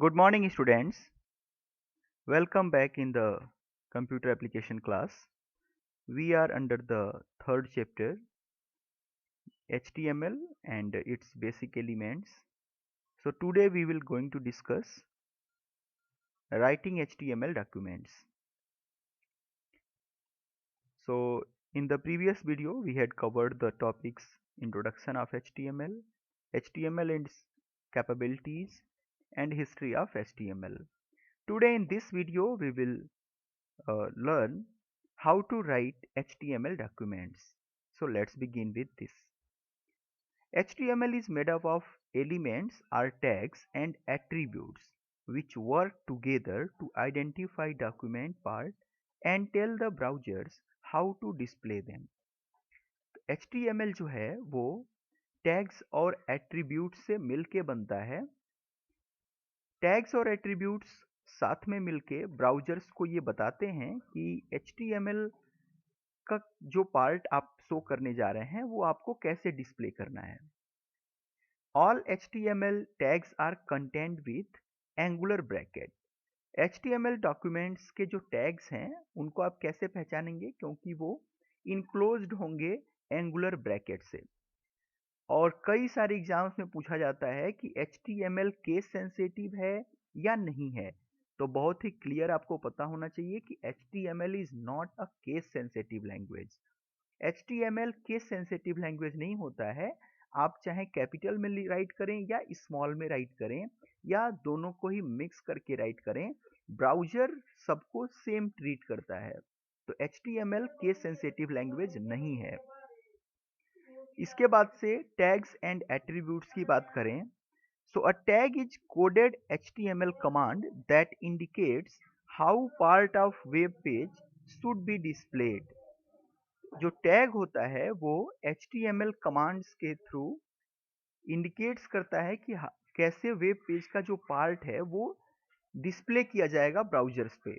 Good morning, students. Welcome back in the computer application class. We are under the third chapter, HTML and its basic elements. So today we will going to discuss writing HTML documents. So in the previous video, we had covered the topics introduction of HTML, HTML and its capabilities, and history of HTML. Today in this video, we will learn how to write HTML documents. So let's begin with this. HTML is made up of elements or tags and attributes which work together to identify document part and tell the browsers how to display them. HTML जो है वो tags और attributes से मिलके बनता है। Tags और attributes साथ में मिलके ब्राउजर्स को ये बताते हैं कि HTML का जो पार्ट आप शो करने जा रहे हैं वो आपको कैसे डिस्प्ले करना है। All HTML tags are content with angular bracket. HTML documents के जो टैग्स हैं उनको आप कैसे पहचानेंगे, क्योंकि वो इनक्लोज्ड होंगे एंगुलर ब्रैकेट से। और कई सारे एग्जाम्स में पूछा जाता है कि HTML केस सेंसिटिव है या नहीं है। तो बहुत ही क्लियर आपको पता होना चाहिए कि HTML is not a case sensitive language. HTML case sensitive language नहीं होता है। आप चाहे कैपिटल में राइट करें या स्मॉल में राइट करें या दोनों को ही मिक्स करके राइट करें, ब्राउजर सबको सेम ट्रीट करता है। तो HTML केस सेंसिटिव लैंग्वेज नहीं है। इसके बाद से टैग्स एंड एट्रीब्यूट्स की बात करें, so a tag is coded HTML command that indicates how part of web page should be displayed. जो टैग होता है वो HTML कमांड्स के थ्रू इंडिकेट्स करता है कि कैसे वेब पेज का जो पार्ट है वो डिस्प्ले किया जाएगा ब्राउजर्स पे।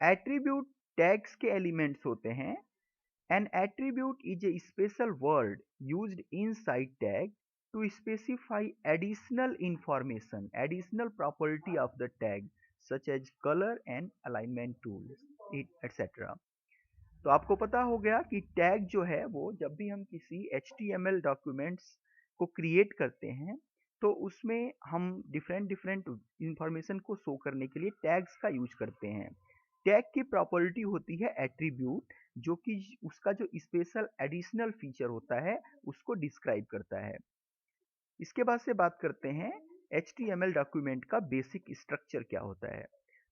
एट्रीब्यूट टैग्स के एलिमेंट्स होते हैं। An attribute is a special word used inside tag to specify additional information, additional property of the tag, such as color and alignment tools, etc. तो आपको पता हो गया कि टैग जो है वो जब भी हम किसी HTML डॉक्यूमेंट्स को क्रिएट करते हैं तो उसमें हम डिफरेंट इंफॉर्मेशन को शो करने के लिए टैग्स का यूज करते हैं। टैग की प्रॉपर्टी होती है एट्रीब्यूट, जो कि उसका जो स्पेशल एडिशनल फीचर होता है उसको डिस्क्राइब करता है। इसके बाद से बात करते हैं HTML डॉक्यूमेंट का बेसिक स्ट्रक्चर क्या होता है।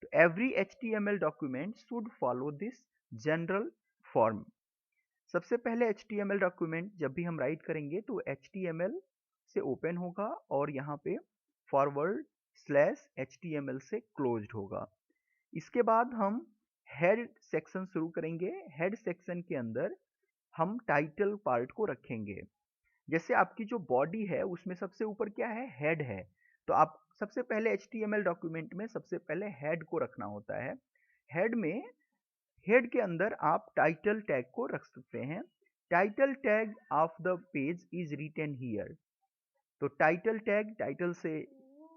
तो every HTML document should follow this general form. सबसे पहले HTML डॉक्यूमेंट जब भी हम राइट करेंगे तो HTML से ओपन होगा और यहाँ पे फॉरवर्ड /HTML से क्लोज्ड होगा। इसके बाद हम हेड सेक्शन शुरू करेंगे। हेड सेक्शन के अंदर हम टाइटल पार्ट को रखेंगे। जैसे आपकी जो बॉडी है उसमें सबसे ऊपर क्या है, हेड है। तो आप सबसे पहले HTML डॉक्यूमेंट में सबसे पहले हेड को रखना होता है। हेड के अंदर आप टाइटल टैग को रख सकते हैं। Title tag of the page is written here. तो टाइटल टैग टाइटल से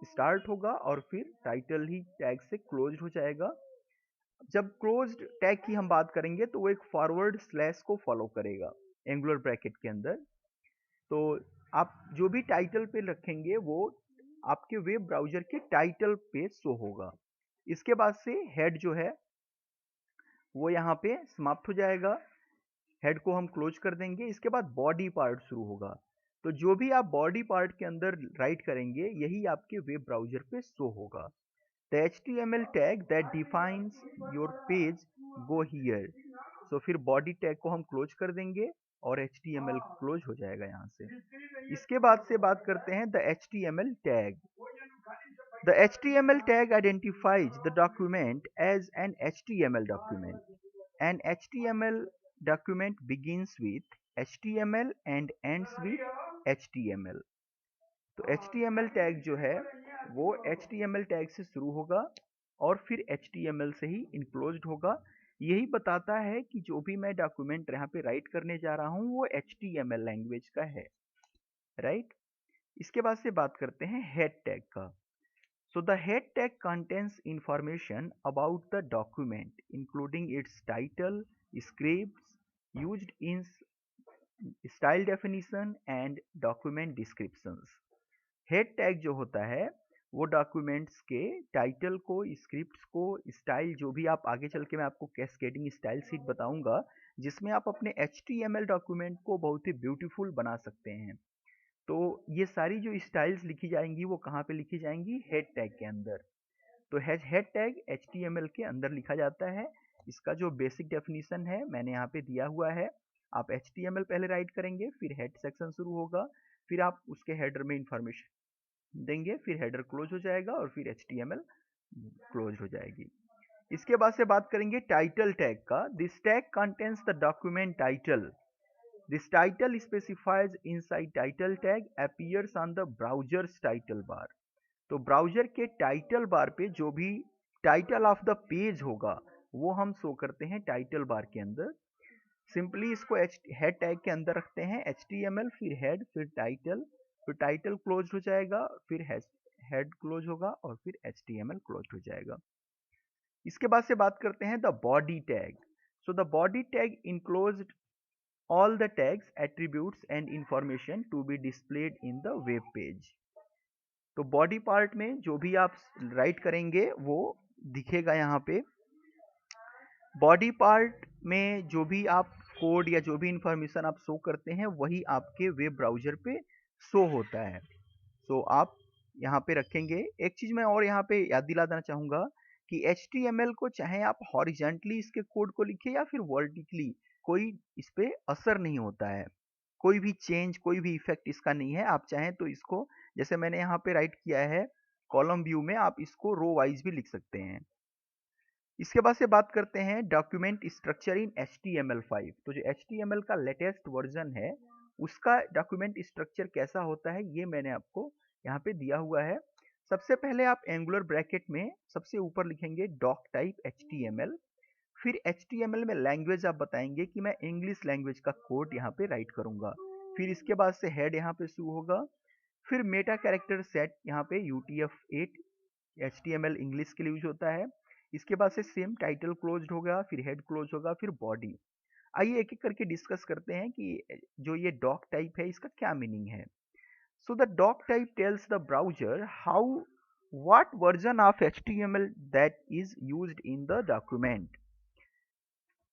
स्टार्ट होगा और फिर टाइटल ही टैग से क्लोज हो जाएगा। जब क्लोज्ड टैग की हम बात करेंगे तो वो एक फॉरवर्ड स्लैश को फॉलो करेगा एंगुलर ब्रैकेट के अंदर। तो आप जो भी टाइटल पे रखेंगे वो आपके वेब ब्राउजर के टाइटल पे शो होगा। इसके बाद से हेड जो है वो यहाँ पे समाप्त हो जाएगा। हेड को हम क्लोज कर देंगे। इसके बाद बॉडी पार्ट शुरू होगा। तो जो भी आप बॉडी पार्ट के अंदर राइट करेंगे यही आपके वेब ब्राउजर पे शो होगा। The HTML tag that defines your page go here. So फिर body tag को हम क्लोज कर देंगे और HTML क्लोज हो जाएगा यहाँ से। इसके बाद से बात करते हैं the HTML tag. The HTML tag identifies the document as an HTML document. An HTML document begins with HTML and ends with HTML. तो HTML टैग जो है वो HTML टैग से शुरू होगा और फिर HTML से ही इनक्लोज्ड होगा। यही बताता है कि जो भी मैं डॉक्यूमेंट यहाँ पे राइट करने जा रहा हूँ वो HTML लैंग्वेज का है, राइट। इसके बाद से बात करते हैं हेड टैग का। So the head tag contains information about the document, including its title, scripts used in style definition and document descriptions. Head tag जो होता है वो डॉक्यूमेंट्स के टाइटल को, स्क्रिप्ट्स को, स्टाइल, जो भी आप आगे चल के मैं आपको कैस्केडिंग स्टाइल शीट बताऊंगा जिसमें आप अपने HTML डॉक्यूमेंट को बहुत ही ब्यूटीफुल बना सकते हैं। तो ये सारी जो स्टाइल्स लिखी जाएंगी वो कहाँ पे लिखी जाएंगी? हेड टैग के अंदर। तो हेड टैग HTML के अंदर लिखा जाता है। इसका जो बेसिक डेफिनेशन है मैंने यहाँ पे दिया हुआ है। आप HTML पहले राइट करेंगे, फिर हेड सेक्शन शुरू होगा, फिर आप उसके हेडर में इंफॉर्मेशन देंगे, फिर हेडर क्लोज हो जाएगा और फिर HTML क्लोज हो जाएगी। इसके बाद से बात करेंगे टाइटल टैग का। This tag contains the document title. This title specifies inside title tag appears on the browsers title bar. तो ब्राउजर के टाइटल बार पे जो भी टाइटल ऑफ द पेज होगा वो हम शो करते हैं टाइटल बार के अंदर। सिंपली इसको हेड टैग के अंदर रखते हैं, HTML फिर हेड फिर टाइटल क्लोज हो जाएगा, फिर हेड क्लोज होगा और फिर HTML क्लोज हो जाएगा। इसके बाद से बात करते हैं the body tag. So the body tag enclosed all the tags, attributes and information to be displayed in the web page। तो बॉडी पार्ट में जो भी आप राइट करेंगे वो दिखेगा यहाँ पे। बॉडी पार्ट में जो भी आप कोड या जो भी इंफॉर्मेशन आप शो करते हैं वही आपके वेब ब्राउजर पे शो होता है। सो आप यहाँ पे रखेंगे। एक चीज मैं और यहाँ पे याद दिला देना चाहूंगा कि HTML को चाहे आप हॉरिजेंटली इसके कोड को लिखे या फिर वर्टिकली, कोई इस पे असर नहीं होता है। कोई भी चेंज, कोई भी इफेक्ट इसका नहीं है। आप चाहें तो इसको, जैसे मैंने यहाँ पे राइट किया है कॉलम व्यू में, आप इसको रो वाइज भी लिख सकते हैं। इसके बाद से बात करते हैं डॉक्यूमेंट स्ट्रक्चर इन HTML5। तो जो HTML का लेटेस्ट वर्जन है उसका डॉक्यूमेंट स्ट्रक्चर कैसा होता है ये मैंने आपको यहाँ पे दिया हुआ है। सबसे पहले आप एंगुलर ब्रैकेट में सबसे ऊपर लिखेंगे डॉक टाइप HTML। फिर HTML में लैंग्वेज आप बताएंगे कि मैं इंग्लिश लैंग्वेज का कोड यहाँ पे राइट करूंगा। फिर इसके बाद से हेड यहाँ पे शुरू होगा। फिर मेटा कैरेक्टर सेट यहाँ पे UTF-8 HTML इंग्लिश के लिए यूज होता है। इसके बाद से सेम टाइटल क्लोज होगा, फिर हेड क्लोज होगा, फिर बॉडी। आइए एक एक करके डिस्कस करते हैं कि जो ये डॉक टाइप है इसका क्या मीनिंग है। So the doc type tells the browser how what version of HTML that is used in the document।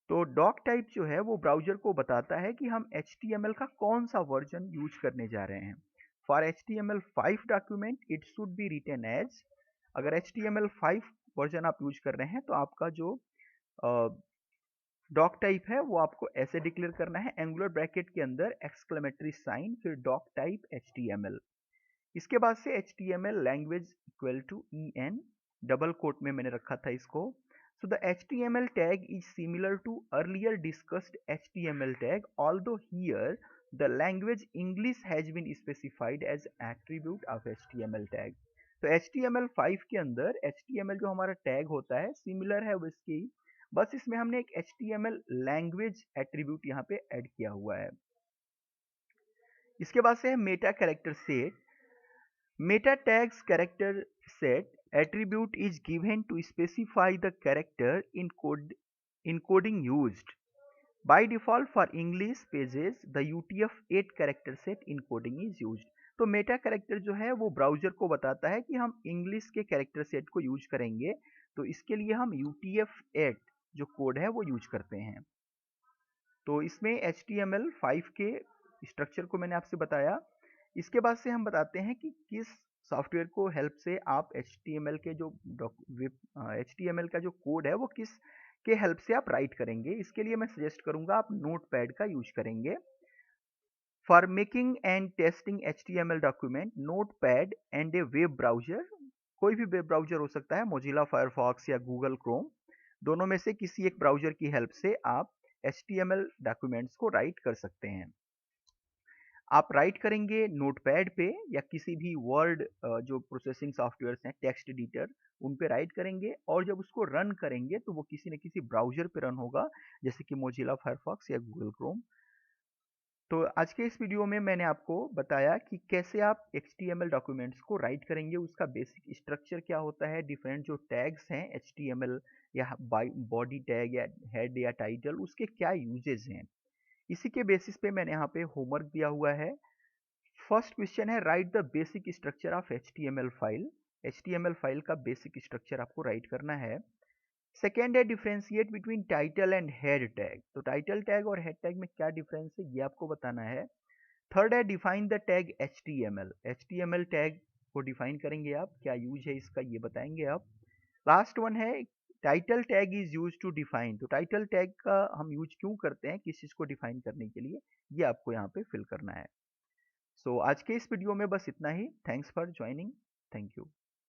तो डॉक टाइप जो है वो ब्राउजर को बताता है कि हम HTML का कौन सा वर्जन यूज करने जा रहे हैं। For HTML5 document it should be written as. अगर HTML5 वर्जन आप यूज कर रहे हैं तो आपका जो डॉक टाइप है वो आपको ऐसे डिक्लेयर करना है, एंगुलर ब्रैकेट के अंदर एक्सक्लेमेटरी साइन फिर डॉक टाइप HTML। इसके बाद से HTML language equal to EN, double quote में मैंने रखा था इसको। So the HTML tag is similar to earlier discussed HTML tag, although here the language English has been specified as attribute of HTML tag। तो HTML5 के अंदर HTML जो हमारा टैग होता है सिमिलर है उसकी, बस इसमें हमने एक HTML लैंग्वेज एट्रीब्यूट यहाँ पे ऐड किया हुआ है। इसके बाद से है Meta character set. Meta tags character set attribute is given to specify the character encoding used. By default for English pages, the UTF-8 character set encoding is used। तो मेटा कैरेक्टर जो है वो ब्राउजर को बताता है कि हम English के कैरेक्टर सेट को यूज करेंगे, तो इसके लिए हम UTF-8 जो कोड है वो यूज करते हैं। तो इसमें HTML5 के स्ट्रक्चर को मैंने आपसे बताया। इसके बाद से हम बताते हैं कि किस सॉफ्टवेयर को हेल्प से आप HTML के जो HTML का जो कोड है वो किस के हेल्प से आप राइट करेंगे। इसके लिए मैं सजेस्ट करूंगा आप नोटपैड का यूज करेंगे। For making and testing HTML document, notepad and A web browser, कोई भी वेब ब्राउजर हो सकता है, मोजिला फायरफॉक्स या गूगल क्रोम, दोनों में से किसी एक ब्राउजर की हेल्प से आप HTML डॉक्यूमेंट्स को राइट कर सकते हैं। आप राइट करेंगे नोटपैड पे या किसी भी वर्ड जो प्रोसेसिंग सॉफ्टवेयर्स हैं, टेक्स्ट एडिटर, उन पे राइट करेंगे और जब उसको रन करेंगे तो वो किसी न किसी ब्राउजर पे रन होगा, जैसे कि मोजिला फायरफॉक्स या गूगल क्रोम। तो आज के इस वीडियो में मैंने आपको बताया कि कैसे आप HTML डॉक्यूमेंट्स को राइट करेंगे, उसका बेसिक स्ट्रक्चर क्या होता है, डिफरेंट जो टैग्स हैं HTML या बॉडी टैग या हेड या टाइटल, उसके क्या यूजेस हैं। इसी के बेसिस पे मैंने यहाँ पे होमवर्क दिया हुआ है। फर्स्ट क्वेश्चन है right the basic structure of HTML file. HTML file का बेसिक स्ट्रक्चर आपको राइट करना है। सेकेंड है differentiate between title and head tag. तो टाइटल टैग और हेड टैग में क्या डिफरेंस है ये आपको बताना है। थर्ड है define the tag HTML। HTML tag को डिफाइन करेंगे आप, क्या यूज है इसका ये बताएंगे आप। लास्ट वन है title tag is use to define. तो टाइटल टैग का हम यूज क्यों करते हैं किस चीज को डिफाइन करने के लिए, ये आपको यहाँ पे फिल करना है। सो आज के इस वीडियो में बस इतना ही। Thanks for joining. Thank you.